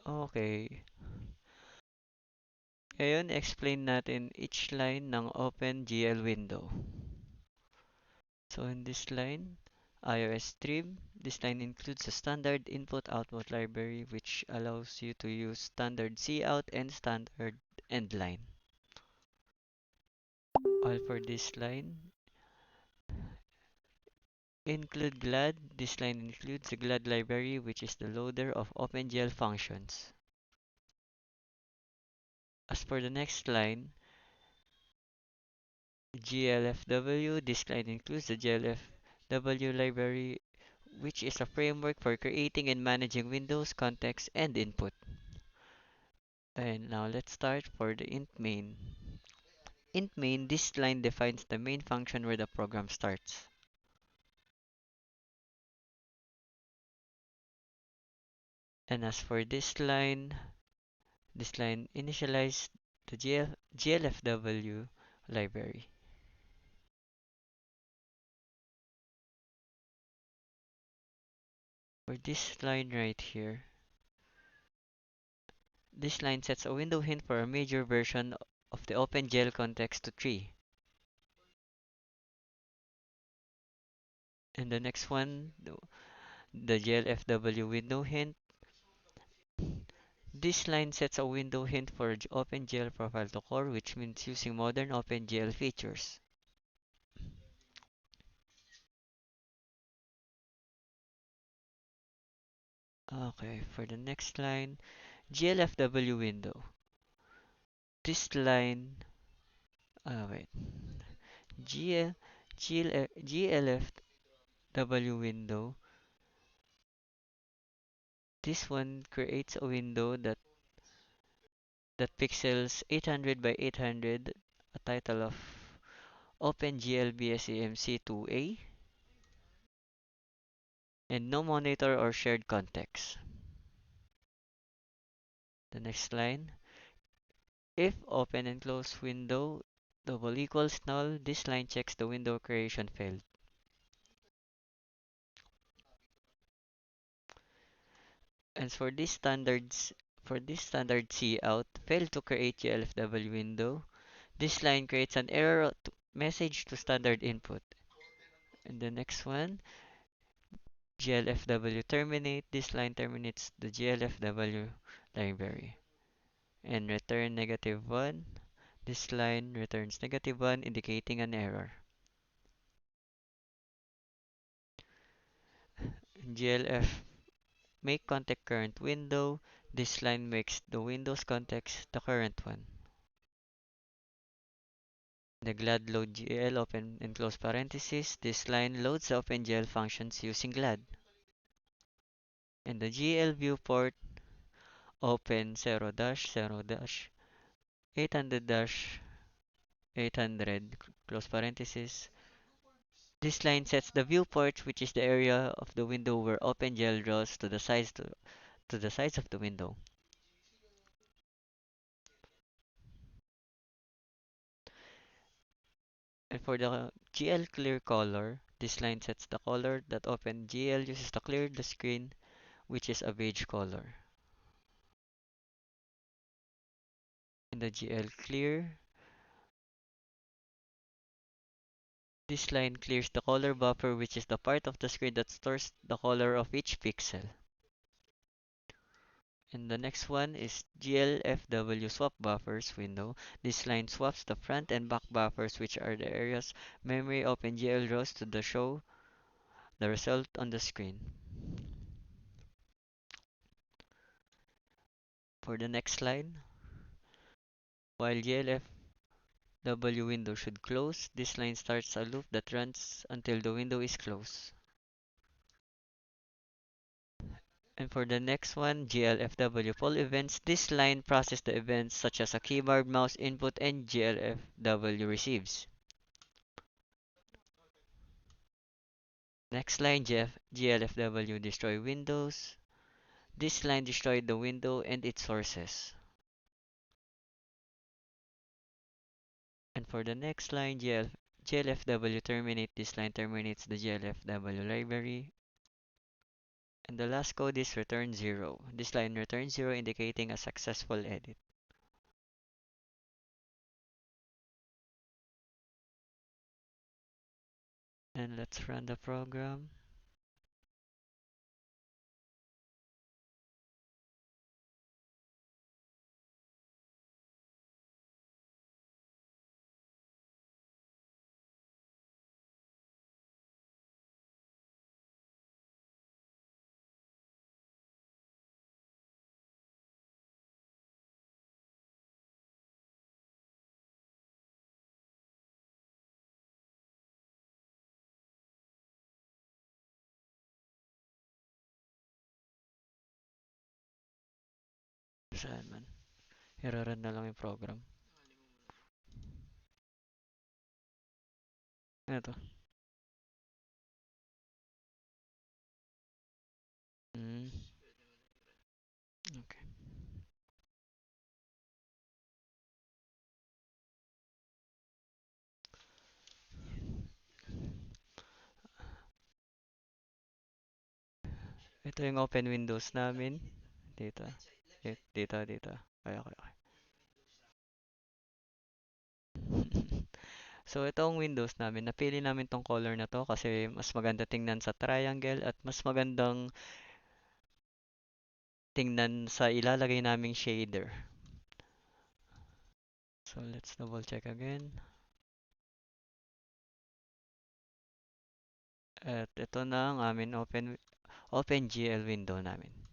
Okay. Ngayon, explain natin each line ng OpenGL window. So in this line, iOS trim, this line includes a standard input-output library which allows you to use standard cout and standard end line. All for this line, include GLAD. This line includes the GLAD library which is the loader of OpenGL functions. As for the next line, GLFW, this line includes the GLFW library which is a framework for creating and managing Windows context and input. And now let's start for the int main. Int main, this line defines the main function where the program starts. And as for this line initializes the GLFW library. For this line right here, this line sets a window hint for a major version of the OpenGL context to 3. And the next one, the GLFW window hint. This line sets a window hint for OpenGL profile to core, which means using modern OpenGL features. Okay, for the next line, GLFW window. This line, wait, GL, GLFW window. This one creates a window that pixels 800 by 800, a title of OpenGL BSEMC2A, and no monitor or shared context. The next line, if open and close window double equals null, this line checks the window creation failed. And for this standard cout, failed to create GLFW window, this line creates an error message to standard input. And the next one, GLFW terminate, this line terminates the GLFW library. And return -1, this line returns -1 indicating an error. GLF make context current window. This line makes the Windows context the current one. The glad load GL open and close parenthesis. This line loads the OpenGL functions using glad. And the GL viewport open 0-0-800-800 close parenthesis. This line sets the viewport, which is the area of the window where OpenGL draws to the size of the window. And for the GL clear color, this line sets the color that OpenGL uses to clear the screen, which is a beige color. In the GL clear, this line clears the color buffer, which is the part of the screen that stores the color of each pixel. And the next one is GLFW swap buffers window. This line swaps the front and back buffers, which are the areas memory OpenGL draws to show the result on the screen. For the next line, while GLFW window should close, this line starts a loop that runs until the window is closed. And for the next one, GLFW poll events, this line processes the events such as a keyboard mouse input and GLFW receives. Next line, GLFW destroy windows. This line destroyed the window and its sources. And for the next line, GLFW terminate. This line terminates the GLFW library. And the last code is return 0. This line returns 0 indicating a successful edit. And let's run the program. Saan man? Irarun na lang yung program. Ito. Mm, okay. Ito yung open windows namin. Dito. Dito. Okay. So, ito ang windows namin. Napili namin tong color na to kasi mas maganda tingnan sa triangle at mas magandang tingnan sa ilalagay naming shader. So, let's double check again. At ito na ang amin OpenGL window namin.